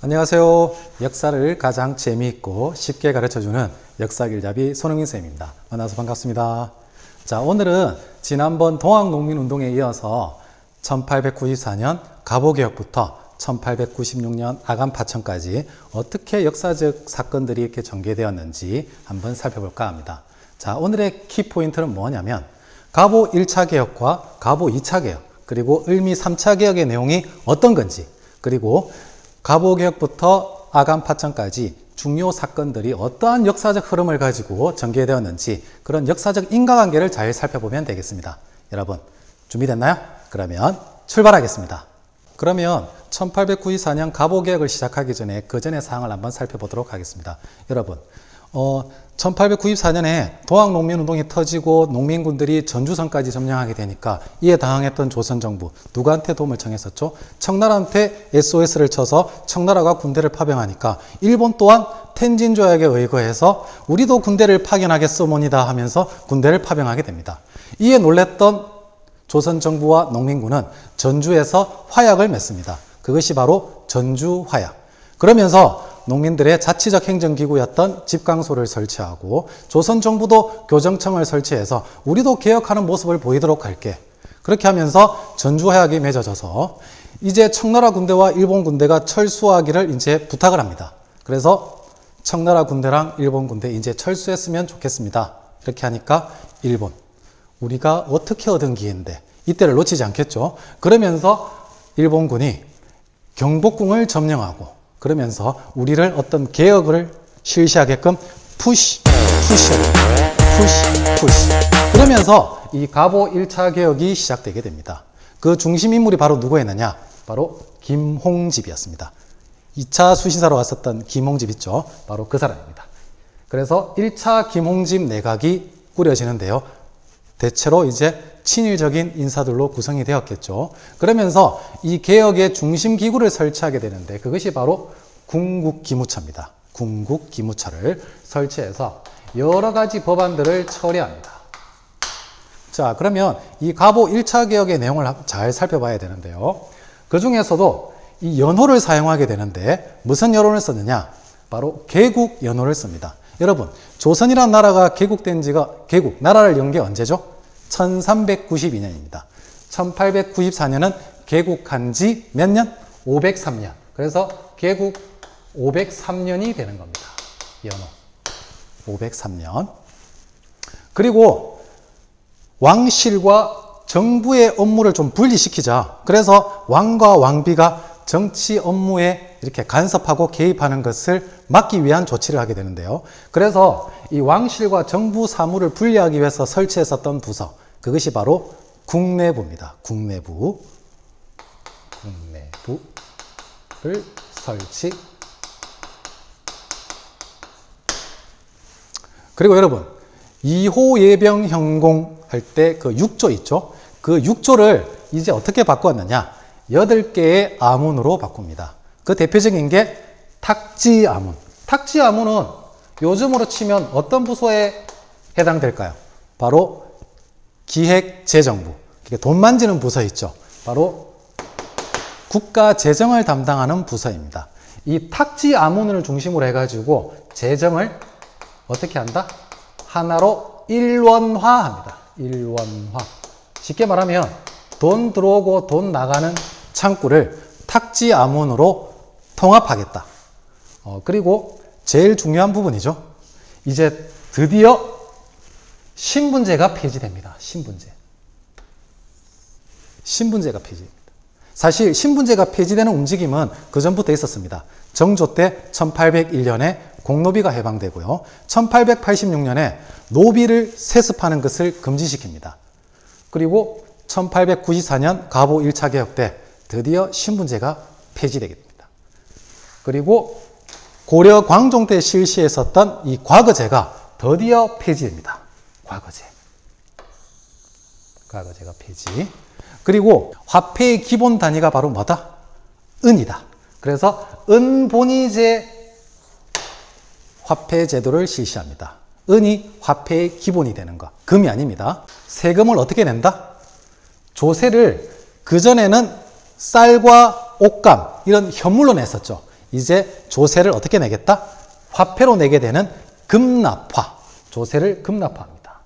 안녕하세요. 역사를 가장 재미있고 쉽게 가르쳐주는 역사길잡이 손흥민 쌤입니다. 만나서 반갑습니다. 자, 오늘은 지난번 동학농민운동에 이어서 1894년 갑오개혁부터 1896년 아간파천까지 어떻게 역사적 사건들이 이렇게 전개되었는지 한번 살펴볼까 합니다. 자, 오늘의 키포인트는 뭐냐면 갑오 1차 개혁과 갑오 2차 개혁, 그리고 을미 3차 개혁의 내용이 어떤 건지, 그리고 갑오개혁부터 아간파천까지 중요 사건들이 어떠한 역사적 흐름을 가지고 전개되었는지, 그런 역사적 인과관계를 잘 살펴보면 되겠습니다. 여러분 준비됐나요? 그러면 출발하겠습니다. 그러면 1894년 갑오개혁을 시작하기 전에 그 전의 사항을 한번 살펴보도록 하겠습니다. 여러분 1894년에 동학농민운동이 터지고 농민군들이 전주성까지 점령하게 되니까 이에 당황했던 조선정부, 누구한테 도움을 청했었죠? 청나라한테 SOS를 쳐서 청나라가 군대를 파병하니까 일본 또한 텐진 조약에 의거해서 우리도 군대를 파견하겠소모니다 하면서 군대를 파병하게 됩니다. 이에 놀랬던 조선정부와 농민군은 전주에서 화약을 맺습니다. 그것이 바로 전주화약. 그러면서 농민들의 자치적 행정기구였던 집강소를 설치하고 조선정부도 교정청을 설치해서 우리도 개혁하는 모습을 보이도록 할게. 그렇게 하면서 전주화약이 맺어져서 이제 청나라 군대와 일본 군대가 철수하기를 이제 부탁을 합니다. 그래서 청나라 군대랑 일본 군대 이제 철수했으면 좋겠습니다. 이렇게 하니까 일본, 우리가 어떻게 얻은 기회인데 이때를 놓치지 않겠죠. 그러면서 일본군이 경복궁을 점령하고 그러면서 우리를 어떤 개혁을 실시하게끔 푸시. 그러면서 이 갑오 1차 개혁이 시작되게 됩니다. 그 중심 인물이 바로 누구였느냐? 바로 김홍집이었습니다. 2차 수신사로 왔었던 김홍집 있죠? 바로 그 사람입니다. 그래서 1차 김홍집 내각이 꾸려지는데요. 대체로 이제 친일적인 인사들로 구성이 되었겠죠. 그러면서 이 개혁의 중심 기구를 설치하게 되는데 그것이 바로 궁국기무처입니다. 궁국기무처를 설치해서 여러 가지 법안들을 처리합니다. 자, 그러면 이 갑오 1차 개혁의 내용을 잘 살펴봐야 되는데요. 그 중에서도 이 연호를 사용하게 되는데 무슨 연호를 썼느냐? 바로 개국연호를 씁니다. 여러분, 조선이라는 나라가 나라를 연 게 언제죠? 1392년입니다. 1894년은 개국한 지 몇 년? 503년. 그래서 개국 503년이 되는 겁니다. 연호. 503년. 그리고 왕실과 정부의 업무를 좀 분리시키자. 그래서 왕과 왕비가 정치 업무에 이렇게 간섭하고 개입하는 것을 막기 위한 조치를 하게 되는데요. 그래서 이 왕실과 정부 사무를 분리하기 위해서 설치했었던 부서, 그것이 바로 국내부입니다. 국내부를 설치. 그리고 여러분, 2호 예병 현공 할 때 그 6조 있죠? 그 6조를 이제 어떻게 바꾸었느냐? 8개의 아문으로 바꿉니다. 그 대표적인 게 탁지아문. 탁지아문은 요즘으로 치면 어떤 부서에 해당될까요? 바로 기획재정부. 돈 만지는 부서 있죠. 바로 국가재정을 담당하는 부서입니다. 이 탁지아문을 중심으로 해가지고 재정을 어떻게 한다? 하나로 일원화합니다. 일원화. 쉽게 말하면 돈 들어오고 돈 나가는 창구를 탁지아문으로 통합하겠다. 그리고 제일 중요한 부분이죠. 이제 드디어 신분제가 폐지됩니다. 신분제가 폐지됩니다. 사실 신분제가 폐지되는 움직임은 그 전부터 있었습니다. 정조 때 1801년에 공노비가 해방되고요. 1886년에 노비를 세습하는 것을 금지시킵니다. 그리고 1894년 갑오 1차 개혁 때 드디어 신분제가 폐지되게 됩니다. 그리고 고려 광종 때 실시했었던 이 과거제가 드디어 폐지됩니다. 과거제가 폐지. 그리고 화폐의 기본 단위가 바로 뭐다? 은이다. 그래서 은본위제 화폐 제도를 실시합니다. 은이 화폐의 기본이 되는 것. 금이 아닙니다. 세금을 어떻게 낸다? 조세를 그전에는 쌀과 옷감 이런 현물로 냈었죠. 이제 조세를 어떻게 내겠다? 화폐로 내게 되는 급납화. 조세를 급납화합니다.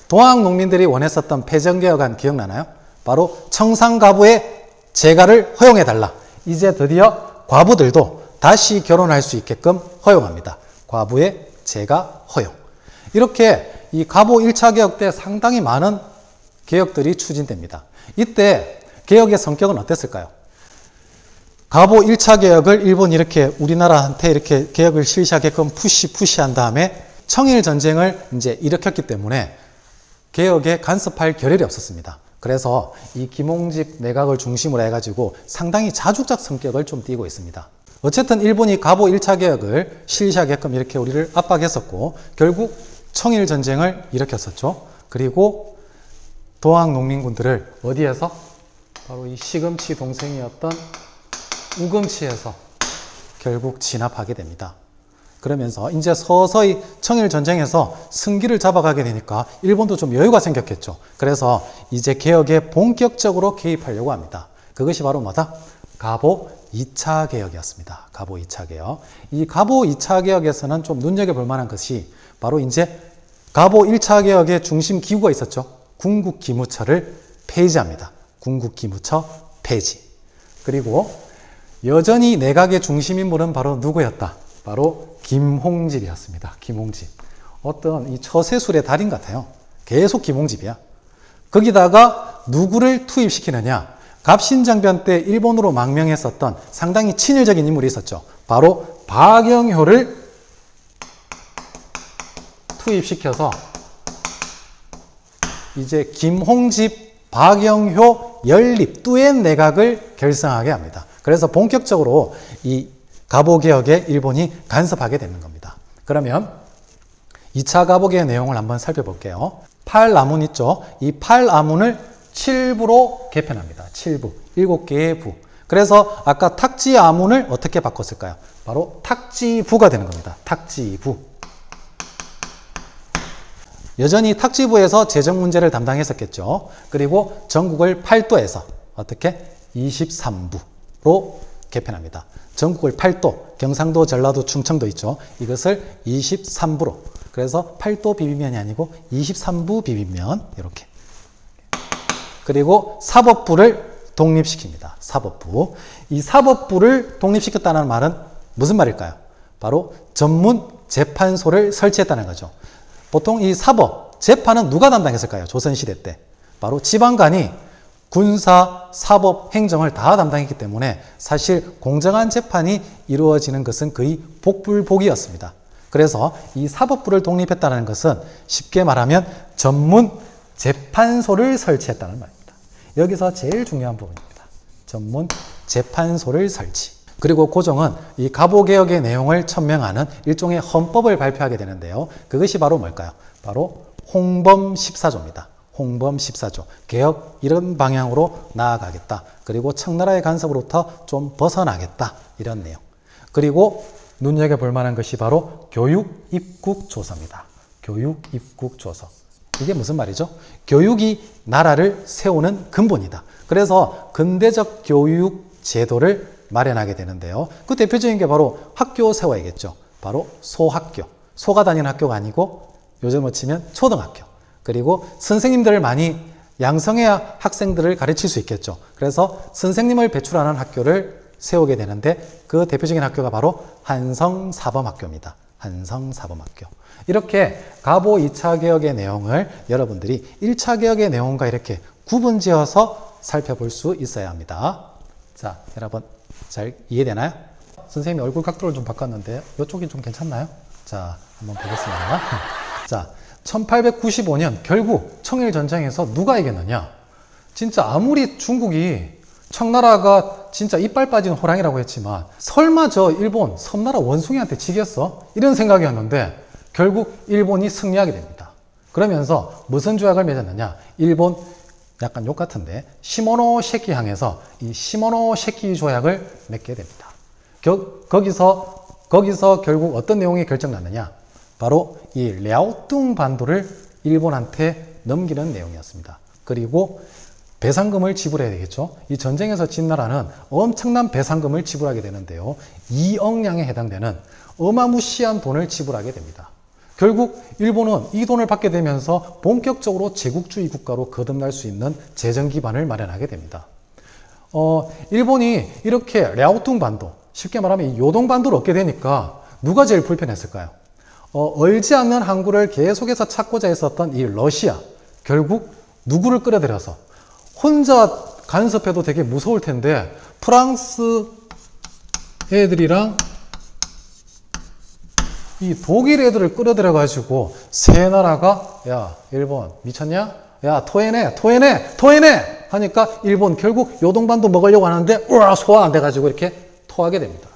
동학 농민들이 원했었던 패전개혁안 기억나나요? 바로 청산가부의 재가를 허용해달라. 이제 드디어 과부들도 다시 결혼할 수 있게끔 허용합니다. 과부의 재가 허용. 이렇게 이 가보 1차 개혁 때 상당히 많은 개혁들이 추진됩니다. 이때 개혁의 성격은 어땠을까요? 가보 1차 개혁을 일본이 이렇게 우리나라한테 이렇게 개혁을 실시하게끔 푸시한 다음에 청일 전쟁을 이제 일으켰기 때문에 개혁에 간섭할 겨를이 없었습니다. 그래서 이 김홍집 내각을 중심으로 해가지고 상당히 자주적 성격을 좀 띠고 있습니다. 어쨌든 일본이 가보 1차 개혁을 실시하게끔 이렇게 우리를 압박했었고 결국 청일 전쟁을 일으켰었죠. 그리고 동학 농민군들을 어디에서? 바로 이 시금치 동생이었던 우금치에서 결국 진압하게 됩니다. 그러면서 이제 서서히 청일 전쟁에서 승기를 잡아가게 되니까 일본도 좀 여유가 생겼겠죠. 그래서 이제 개혁에 본격적으로 개입하려고 합니다. 그것이 바로 뭐다? 가보 2차 개혁이었습니다. 가보 2차 개혁. 이 가보 2차 개혁에서는 좀 눈여겨볼 만한 것이 바로 이제 가보 1차 개혁의 중심 기구가 있었죠. 군국기무처를 폐지합니다. 군국기무처 폐지. 그리고 여전히 내각의 중심 인물은 바로 누구였다? 바로 김홍집이었습니다. 김홍집. 어떤 이 처세술의 달인 같아요. 계속 김홍집이야. 거기다가 누구를 투입시키느냐? 갑신정변 때 일본으로 망명했었던 상당히 친일적인 인물이 있었죠. 바로 박영효를 투입시켜서 이제 김홍집, 박영효, 연립, 뚜엔 내각을 결성하게 합니다. 그래서 본격적으로 이 가보개혁에 일본이 간섭하게 되는 겁니다. 그러면 2차 가보개혁 내용을 한번 살펴볼게요. 팔아문 있죠? 이 팔아문을 7부로 개편합니다. 7부, 7개의 부. 그래서 아까 탁지아문을 어떻게 바꿨을까요? 바로 탁지부가 되는 겁니다. 탁지부. 여전히 탁지부에서 재정 문제를 담당했었겠죠. 그리고 전국을 8도에서 어떻게? 23부로 개편합니다. 전국을 8도, 경상도, 전라도, 충청도 있죠. 이것을 23부로. 그래서 8도 비빔면이 아니고 23부 비빔면 이렇게. 그리고 사법부를 독립시킵니다. 사법부. 이 사법부를 독립시켰다는 말은 무슨 말일까요? 바로 전문 재판소를 설치했다는 거죠. 보통 이 사법, 재판은 누가 담당했을까요? 조선시대 때. 바로 지방관이 군사, 사법, 행정을 다 담당했기 때문에 사실 공정한 재판이 이루어지는 것은 거의 복불복이었습니다. 그래서 이 사법부를 독립했다는 것은 쉽게 말하면 전문 재판소를 설치했다는 말입니다. 여기서 제일 중요한 부분입니다. 전문 재판소를 설치. 그리고 고종은 이 가보개혁의 내용을 천명하는 일종의 헌법을 발표하게 되는데요. 그것이 바로 뭘까요? 바로 홍범 14조입니다. 홍범 14조. 개혁 이런 방향으로 나아가겠다. 그리고 청나라의 간섭으로부터 좀 벗어나겠다. 이런 내용. 그리고 눈여겨볼 만한 것이 바로 교육입국조서입니다. 교육입국조서. 이게 무슨 말이죠? 교육이 나라를 세우는 근본이다. 그래서 근대적 교육 제도를 마련하게 되는데요. 그 대표적인 게 바로 학교 세워야겠죠. 바로 소학교. 소가 다니는 학교가 아니고 요즘으로 치면 초등학교. 그리고 선생님들을 많이 양성해야 학생들을 가르칠 수 있겠죠. 그래서 선생님을 배출하는 학교를 세우게 되는데 그 대표적인 학교가 바로 한성사범학교입니다. 한성사범학교. 이렇게 가보 2차 개혁의 내용을 여러분들이 1차 개혁의 내용과 이렇게 구분지어서 살펴볼 수 있어야 합니다. 자, 여러분 잘 이해되나요? 선생님이 얼굴 각도를 좀 바꿨는데 이쪽이 좀 괜찮나요? 자, 한번 보겠습니다. 자, 1895년 결국 청일전쟁에서 누가 이겼느냐? 진짜 아무리 중국이 청나라가 진짜 이빨 빠진 호랑이라고 했지만 설마 저 일본 섬나라 원숭이한테 지겠어? 이런 생각이었는데 결국 일본이 승리하게 됩니다. 그러면서 무슨 조약을 맺었느냐? 일본 약간 욕 같은데 시모노세키 항에서 이 시모노세키 조약을 맺게 됩니다. 거기서 결국 어떤 내용이 결정났느냐? 바로 이 랴오뚱 반도를 일본한테 넘기는 내용이었습니다. 그리고 배상금을 지불해야 되겠죠. 이 전쟁에서 진 나라는 엄청난 배상금을 지불하게 되는데요. 2억량에 해당되는 어마무시한 돈을 지불하게 됩니다. 결국 일본은 이 돈을 받게 되면서 본격적으로 제국주의 국가로 거듭날 수 있는 재정 기반을 마련하게 됩니다. 일본이 이렇게 랴오퉁 반도, 쉽게 말하면 요동 반도를 얻게 되니까 누가 제일 불편했을까요? 얼지 않는 항구를 계속해서 찾고자 했었던 이 러시아, 결국 누구를 끌어들여서 혼자 간섭해도 되게 무서울 텐데 프랑스 애들이랑 이 독일 애들을 끌어들여 가지고 세 나라가 야 일본 미쳤냐? 야 토해내 하니까 일본 결국 요동반도 먹으려고 하는데 우와 소화 안 돼가지고 이렇게 토하게 됩니다.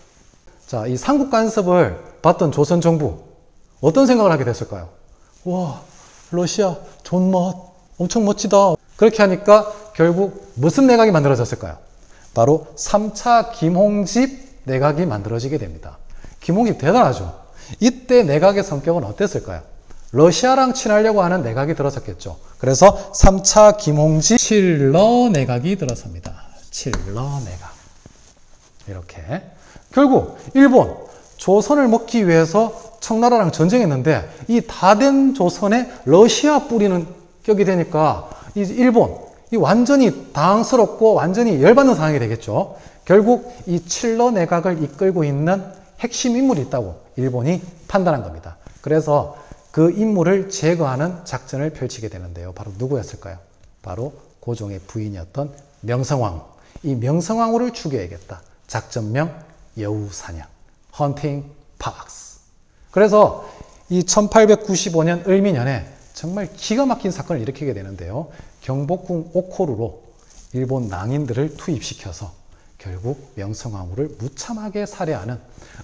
자, 이 삼국 간섭을 받던 조선 정부 어떤 생각을 하게 됐을까요? 와 러시아 존멋 엄청 멋지다. 그렇게 하니까 결국 무슨 내각이 만들어졌을까요? 바로 3차 김홍집 내각이 만들어지게 됩니다. 김홍집 대단하죠. 이때 내각의 성격은 어땠을까요? 러시아랑 친하려고 하는 내각이 들어섰겠죠. 그래서 3차 김홍집 칠러 내각이 들어섭니다. 칠러 내각. 이렇게. 결국 일본, 조선을 먹기 위해서 청나라랑 전쟁했는데 이 다 된 조선에 러시아 뿌리는 격이 되니까 이 일본, 이 완전히 당황스럽고 완전히 열받는 상황이 되겠죠. 결국 이 칠러 내각을 이끌고 있는 핵심 인물이 있다고 일본이 판단한 겁니다. 그래서 그 인물을 제거하는 작전을 펼치게 되는데요. 바로 누구였을까요? 바로 고종의 부인이었던 명성황후. 이 명성황후를 죽여야겠다. 작전명 여우사냥, 헌팅 팍스. 그래서 이 1895년 을미년에 정말 기가 막힌 사건을 일으키게 되는데요. 경복궁 오코루로 일본 낭인들을 투입시켜서 결국 명성황후를 무참하게 살해하는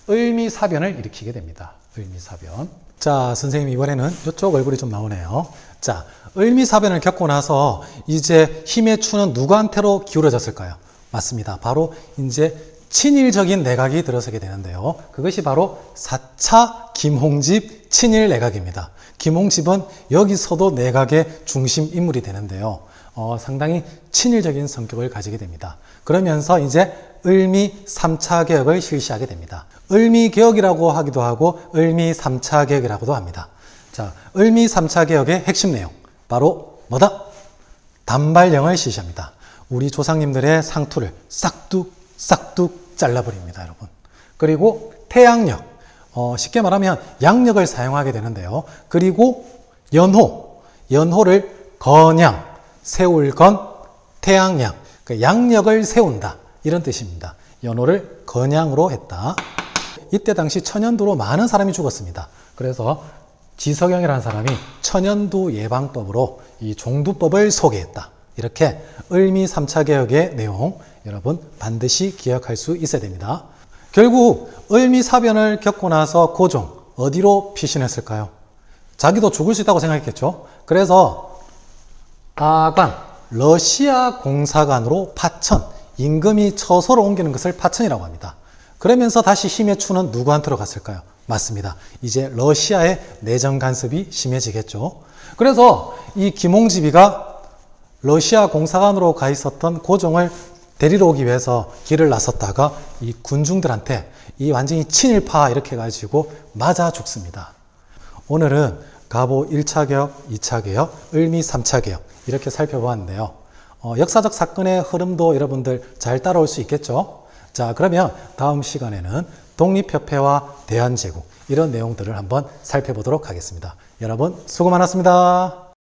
을미사변을 일으키게 됩니다. 을미사변. 자, 선생님 이번에는 이쪽 얼굴이 좀 나오네요. 자, 을미사변을 겪고 나서 이제 힘의 추는 누구한테로 기울어졌을까요? 맞습니다. 바로 이제 친일적인 내각이 들어서게 되는데요. 그것이 바로 4차 김홍집 친일 내각입니다. 김홍집은 여기서도 내각의 중심 인물이 되는데요. 상당히 친일적인 성격을 가지게 됩니다. 그러면서 이제 을미 3차 개혁을 실시하게 됩니다. 을미 개혁이라고 하기도 하고 을미 3차 개혁이라고도 합니다. 자, 을미 3차 개혁의 핵심 내용 바로 뭐다? 단발령을 실시합니다. 우리 조상님들의 상투를 싹둑 잘라버립니다, 여러분. 그리고 태양력, 쉽게 말하면 양력을 사용하게 되는데요. 그리고 연호를 건양, 세울 건, 태양양, 양력을 세운다 이런 뜻입니다. 연호를 건양으로 했다. 이때 당시 천연두로 많은 사람이 죽었습니다. 그래서 지석영이라는 사람이 천연두 예방법으로 이 종두법을 소개했다. 이렇게 을미 3차 개혁의 내용 여러분 반드시 기억할 수 있어야 됩니다. 결국 을미사변을 겪고 나서 고종 어디로 피신했을까요? 자기도 죽을 수 있다고 생각했겠죠. 그래서 아관, 러시아 공사관으로 파천, 임금이 처소로 옮기는 것을 파천이라고 합니다. 그러면서 다시 힘의 추는 누구한테로 갔을까요? 맞습니다. 이제 러시아의 내정 간섭이 심해지겠죠. 그래서 이 김홍집이가 러시아 공사관으로 가 있었던 고종을 데리러 오기 위해서 길을 나섰다가 이 군중들한테 이 완전히 친일파 이렇게 해가지고 맞아 죽습니다. 오늘은 가보 1차 개혁, 2차 개혁, 을미 3차 개혁 이렇게 살펴보았는데요. 역사적 사건의 흐름도 여러분들 잘 따라올 수 있겠죠? 자, 그러면 다음 시간에는 독립협회와 대한제국 이런 내용들을 한번 살펴보도록 하겠습니다. 여러분 수고 많았습니다.